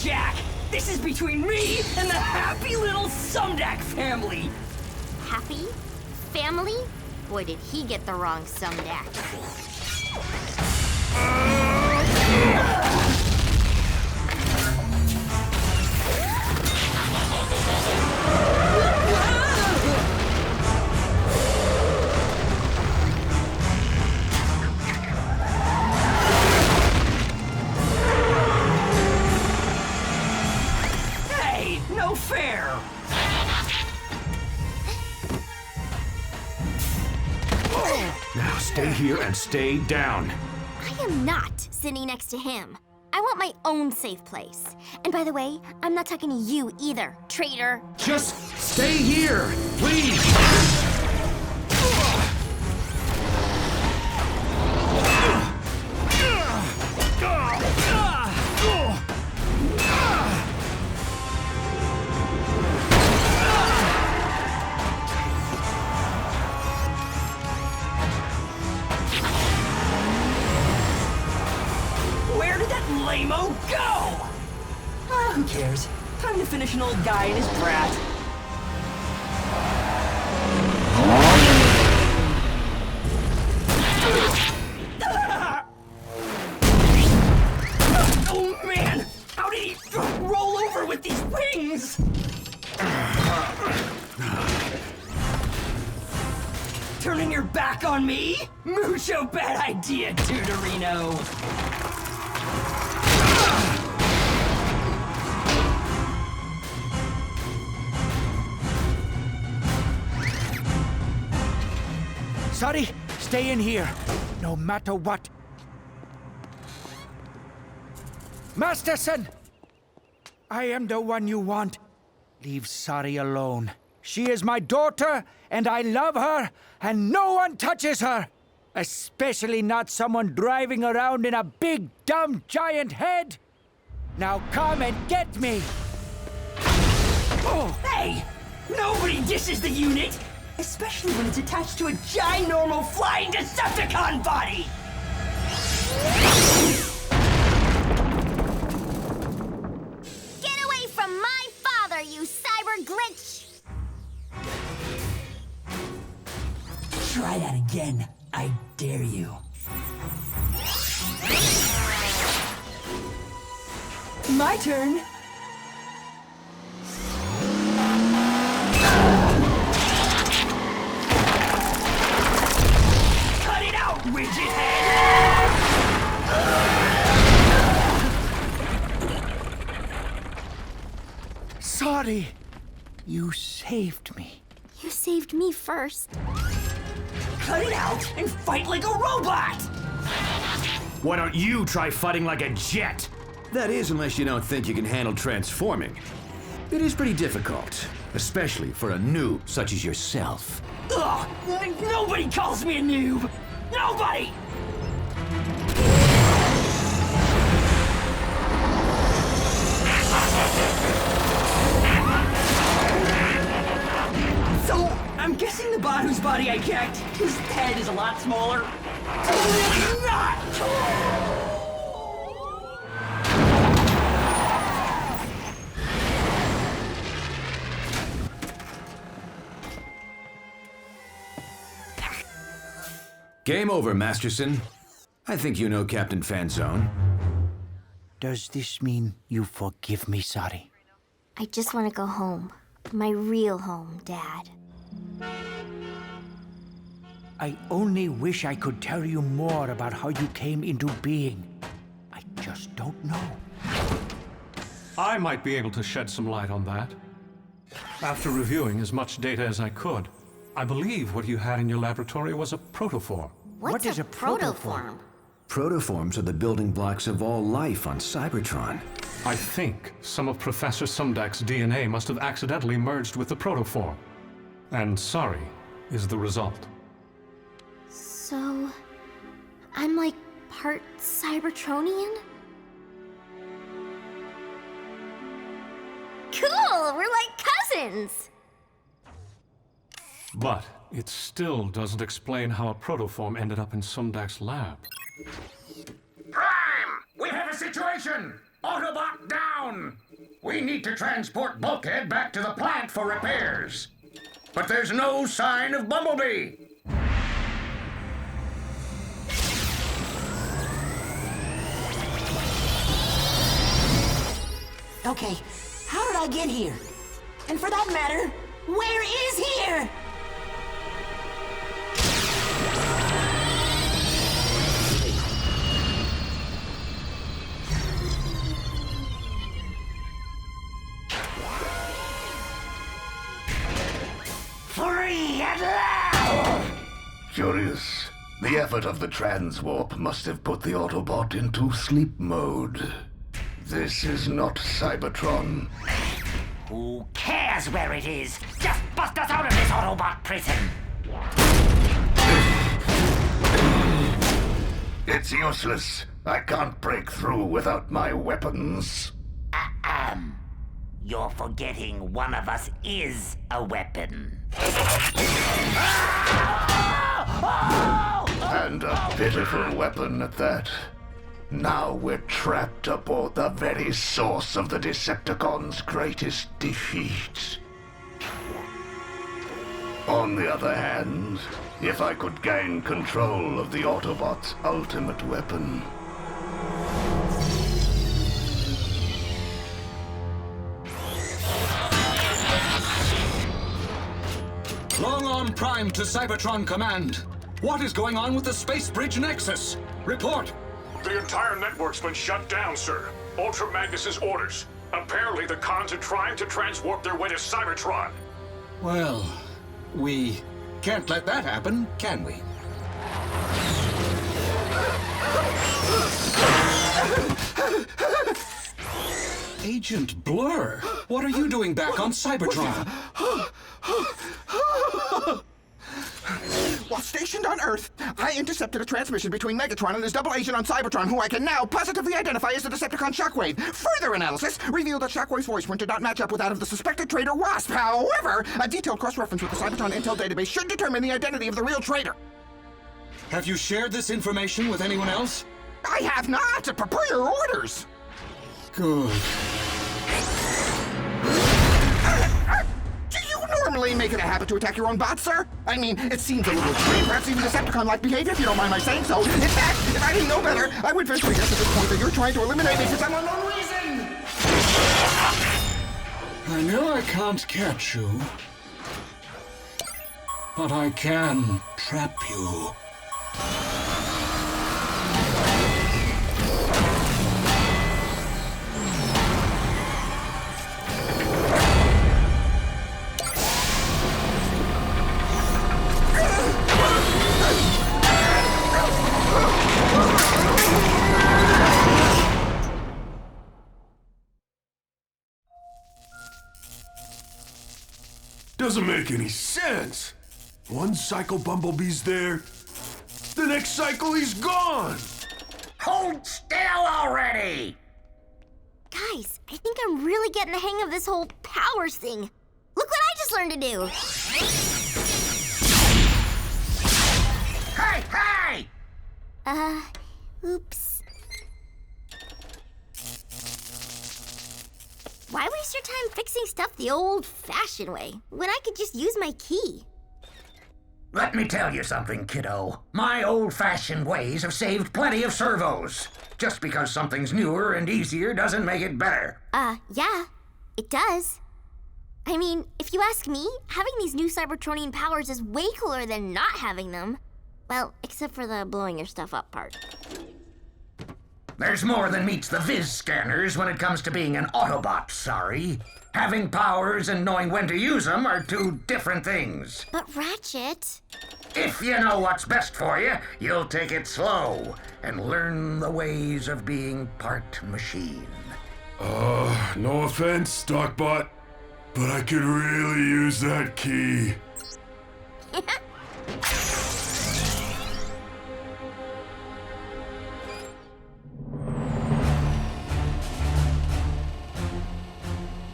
Jack! This is between me and the happy little Sumdac family! Happy? Family? Boy, did he get the wrong Sumdac. Hey, no fair! Now stay here and stay down. I am not sitting next to him. I want my own safe place. And by the way, I'm not talking to you either, traitor. Just stay here, please. Where did that lame-o go? Ah, who cares? Time to finish an old guy and his brat. Oh man! How did he roll over with these wings? Turning your back on me? Mucho bad idea, Tutorino. Sari, stay in here, no matter what. Masterson! I am the one you want. Leave Sari alone. She is my daughter, and I love her, and no one touches her. Especially not someone driving around in a big, dumb, giant head. Now come and get me. Oh, hey! Nobody dishes the unit! Especially when it's attached to a ginormal flying Decepticon body! Get away from my father, you cyber glitch! Try that again. I dare you. My turn. Cut it out, widget head! Sari, you saved me. You saved me first. Cut it out and fight like a robot! Why don't you try fighting like a jet? That is, unless you don't think you can handle transforming. It is pretty difficult, especially for a noob such as yourself. Ugh! Nobody calls me a noob! Nobody! So, I'm guessing the bot whose body I kicked, his head is a lot smaller. Totally not! Game over, Masterson. I think you know Captain Fanzone. Does this mean you forgive me, Sari? I just want to go home. My real home, Dad. I only wish I could tell you more about how you came into being. I just don't know. I might be able to shed some light on that. After reviewing as much data as I could, I believe what you had in your laboratory was a protoform. What's is a protoform? Protoforms are the building blocks of all life on Cybertron. I think some of Professor Sumdac's DNA must have accidentally merged with the protoform. And Sari is the result. So, I'm like part Cybertronian? Cool! We're like cousins! But it still doesn't explain how a protoform ended up in Sumdac's lab. Prime! We have a situation! Autobot down! We need to transport Bulkhead back to the plant for repairs. But there's no sign of Bumblebee. Okay, how did I get here? And for that matter, where is here? Free at last! Curious. The effort of the transwarp must have put the Autobot into sleep mode. This is not Cybertron. Who cares where it is? Just bust us out of this Autobot prison! It's useless. I can't break through without my weapons. You're forgetting one of us is a weapon. And a pitiful weapon at that. Now we're trapped aboard the very source of the Decepticons' greatest defeat. On the other hand, if I could gain control of the Autobots' ultimate weapon... Long-Arm Prime to Cybertron Command. What is going on with the Space Bridge Nexus? Report. The entire network's been shut down, sir. Ultra Magnus's orders. Apparently the cons are trying to transwarp their way to Cybertron. Well, we can't let that happen, can we? Agent Blur, what are you doing back on Cybertron? While stationed on Earth, I intercepted a transmission between Megatron and his double agent on Cybertron, who I can now positively identify as the Decepticon Shockwave. Further analysis revealed that Shockwave's voice print did not match up with that of the suspected traitor Wasp. However, a detailed cross-reference with the Cybertron intel database should determine the identity of the real traitor. Have you shared this information with anyone else? I have not! Per your orders! Good. Do you normally make it a habit to attack your own bots, sir? I mean, it seems a little extreme, perhaps even Decepticon-like behavior, if you don't mind my saying so. In fact, if I didn't know better, I would venture to guess at this point that you're trying to eliminate me for some unknown reason! I know I can't catch you, but I can trap you. Doesn't make any sense. One cycle Bumblebee's there, the next cycle he's gone. Hold still already! Guys, I think I'm really getting the hang of this whole powers thing. Look what I just learned to do. Hey, hey! Oops. Why waste your time fixing stuff the old-fashioned way when I could just use my key? Let me tell you something, kiddo. My old-fashioned ways have saved plenty of servos. Just because something's newer and easier doesn't make it better. Yeah, it does. I mean, if you ask me, having these new Cybertronian powers is way cooler than not having them. Well, except for the blowing your stuff up part. There's more than meets the viz scanners when it comes to being an Autobot, Sari. Having powers and knowing when to use them are two different things. But Ratchet... If you know what's best for you, you'll take it slow and learn the ways of being part machine. No offense, Stockbot, but I could really use that key.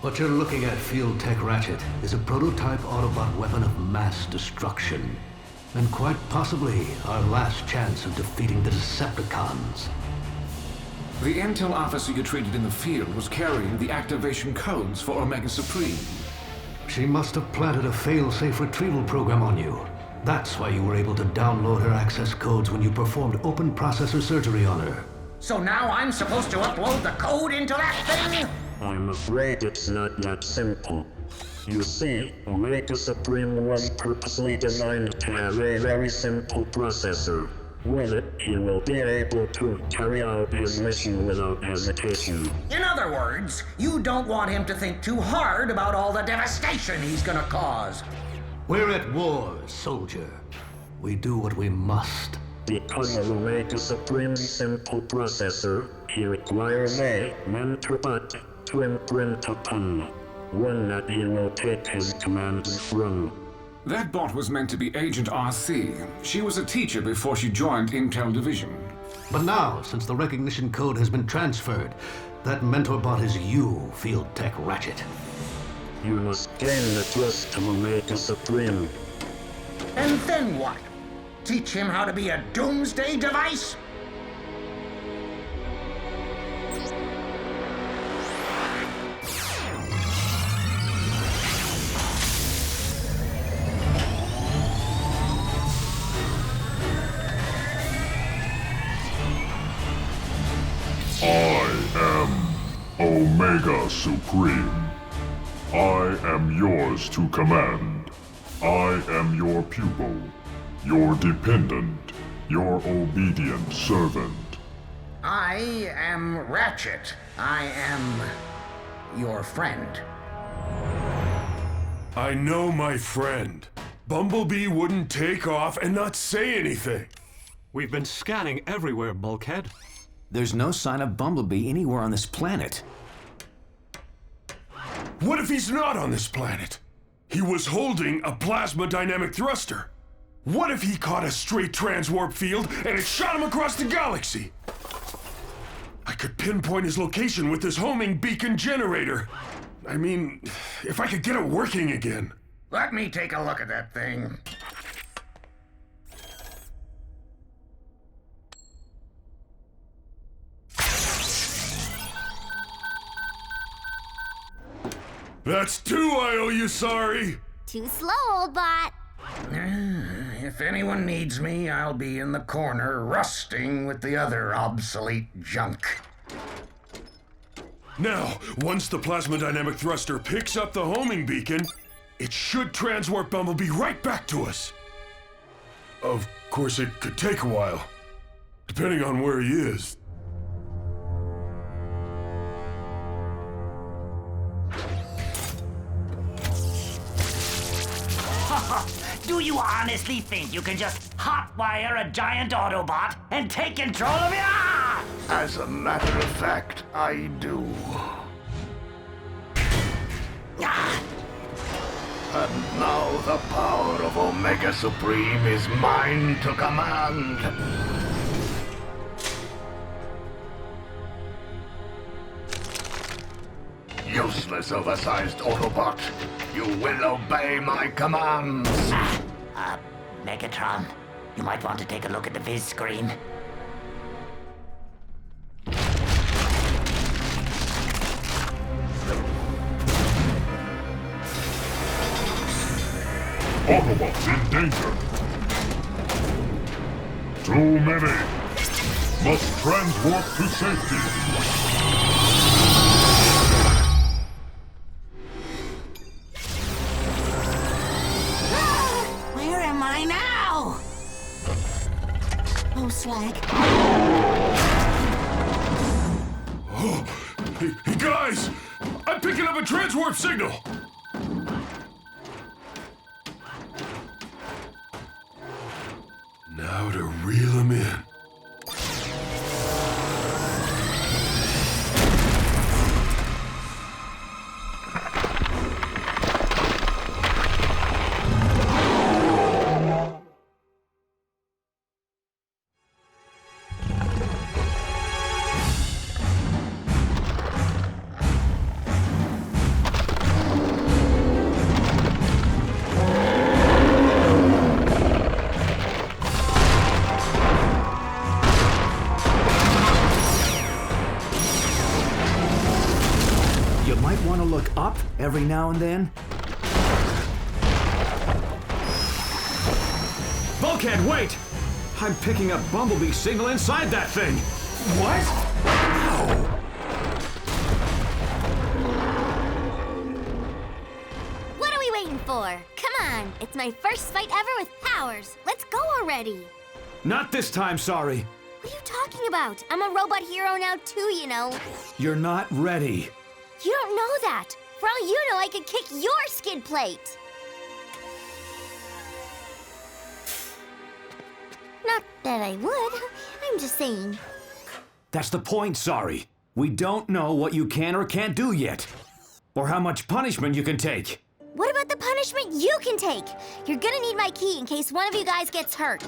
What you're looking at, Field Tech Ratchet, is a prototype Autobot weapon of mass destruction. And quite possibly our last chance of defeating the Decepticons. The intel officer you treated in the field was carrying the activation codes for Omega Supreme. She must have planted a fail-safe retrieval program on you. That's why you were able to download her access codes when you performed open processor surgery on her. So now I'm supposed to upload the code into that thing? I'm afraid it's not that simple. You see, Omega Supreme was purposely designed to have a very simple processor. With it, he will be able to carry out his mission without hesitation. In other words, you don't want him to think too hard about all the devastation he's gonna cause. We're at war, soldier. We do what we must. Because of Omega Supreme's simple processor, he requires a mentor bot to imprint upon. One that he will take his commands from. That bot was meant to be Agent RC. She was a teacher before she joined Intel Division. But now, since the recognition code has been transferred, that mentor bot is you, Field Tech Ratchet. You must gain the trust of Omega Supreme. And then what? Teach him how to be a doomsday device? I am Omega Supreme. I am yours to command. I am your pupil, your dependent, your obedient servant. I am Ratchet. I am your friend. I know, my friend. Bumblebee wouldn't take off and not say anything. We've been scanning everywhere, Bulkhead. There's no sign of Bumblebee anywhere on this planet. What if he's not on this planet? He was holding a plasma dynamic thruster. What if he caught a straight transwarp field and it shot him across the galaxy? I could pinpoint his location with this homing beacon generator. I mean, if I could get it working again. Let me take a look at that thing. That's two I owe you, Sari. Too slow, old bot. If anyone needs me, I'll be in the corner rusting with the other obsolete junk. Now, once the plasma dynamic thruster picks up the homing beacon, it should transwarp Bumblebee right back to us. Of course, it could take a while, depending on where he is. Do you honestly think you can just hotwire a giant Autobot and take control of it? Ah! As a matter of fact, I do. Ah! And now the power of Omega Supreme is mine to command. Useless, oversized Autobot. You will obey my commands. Megatron, you might want to take a look at the viz screen. Autobots in danger. Too many. Must transwarp to safety. Where am I now? Oh, slag. Oh, hey, guys! I'm picking up a transwarp signal! Now to reel him in. every now and then. Bulkhead, wait! I'm picking up Bumblebee signal inside that thing! What? Ow! What are we waiting for? Come on, it's my first fight ever with powers. Let's go already. Not this time, Sari. What are you talking about? I'm a robot hero now too, you know. You're not ready. You don't know that. For all you know, I could kick your skid plate. Not that I would. I'm just saying. That's the point, Sari. We don't know what you can or can't do yet. Or how much punishment you can take. What about the punishment you can take? You're gonna need my key in case one of you guys gets hurt.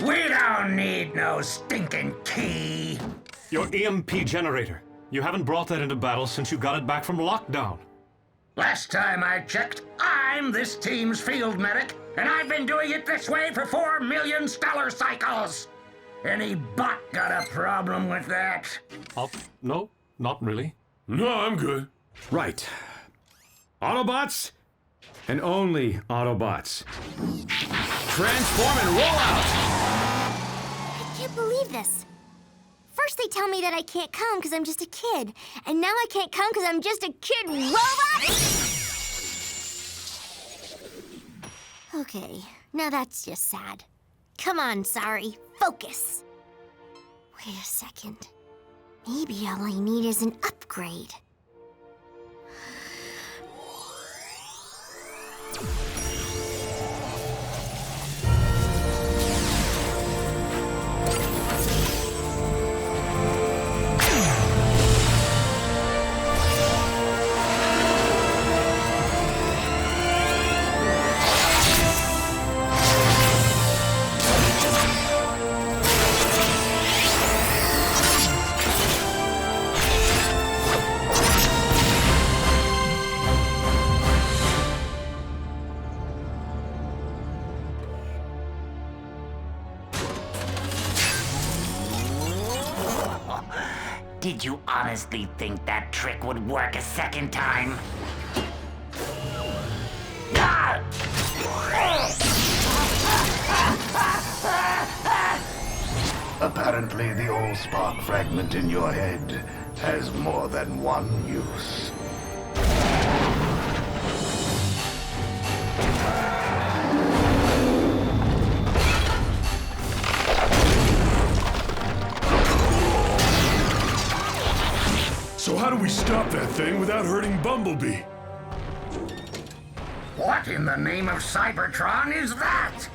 We don't need no stinking key. Your EMP generator. You haven't brought that into battle since you got it back from lockdown. Last time I checked, I'm this team's field medic, and I've been doing it this way for 4 million stellar cycles. Any bot got a problem with that? No, not really. No, I'm good. Right. Autobots, and only Autobots. Transform and roll out! I can't believe this. First they tell me that I can't come because I'm just a kid, and now I can't come because I'm just a kid robot? Okay, now that's just sad. Come on, Sari, focus. Wait a second. Maybe all I need is an upgrade. Did you honestly think that trick would work a second time? Apparently, the Allspark fragment in your head has more than one use. So how do we stop that thing without hurting Bumblebee? What in the name of Cybertron is that?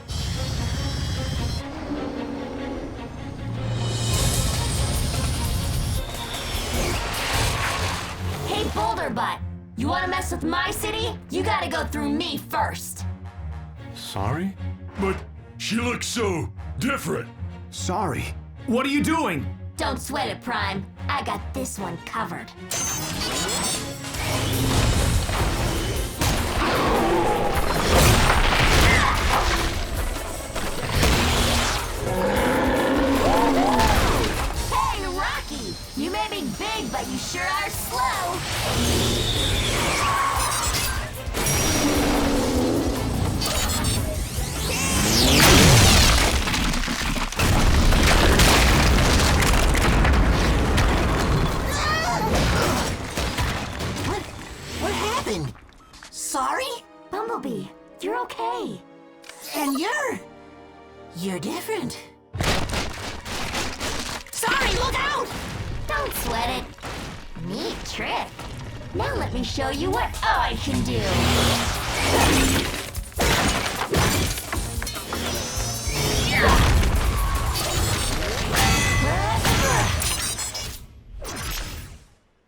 Hey, Boulder Butt, you want to mess with my city? You gotta go through me first. Sorry? But she looks so different. Sari, what are you doing? Don't sweat it, Prime. I got this one covered. Hey, Rocky! You may be big, but you sure are slow. What happened? Sorry? Bumblebee, you're okay. And you're different. Sorry, look out! Don't sweat it. Neat trick. Now let me show you what I can do.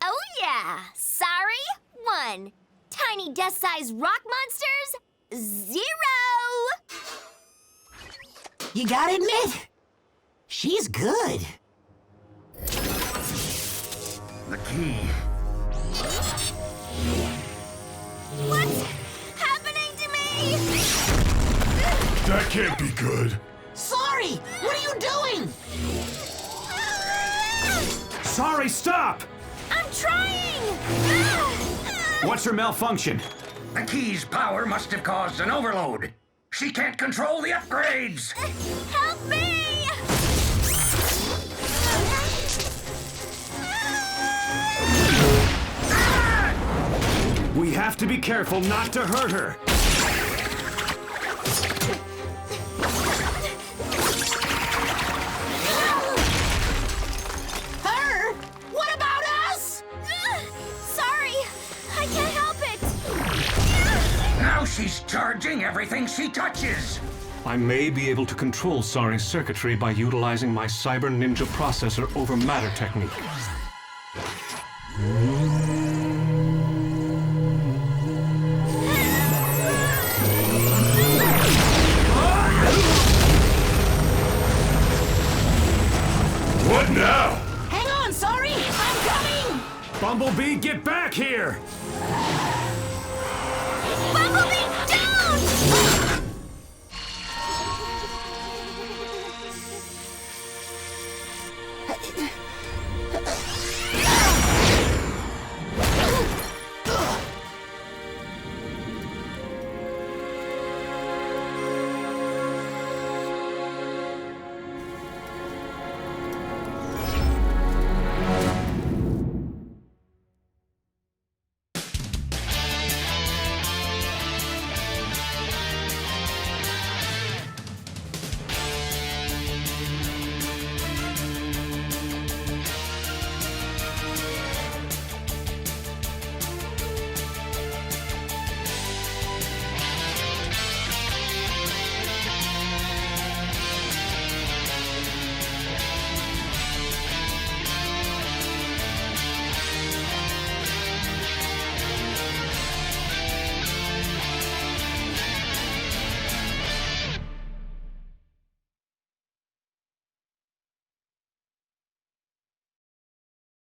Oh yeah! Sari, 1. Tiny death-sized rock monsters, 0! You gotta admit, she's good. The key. What's happening to me? That can't be good. Sorry, what are you doing? Sari, stop! I'm trying! What's her malfunction? The key's power must have caused an overload. She can't control the upgrades! Help me! We have to be careful not to hurt her. Her? What about us? Sorry, I can't help it. Now she's charging everything she touches! I may be able to control Sari's circuitry by utilizing my Cyber Ninja processor over matter technique. What now? Hang on, Sari! I'm coming! Bumblebee, get back here!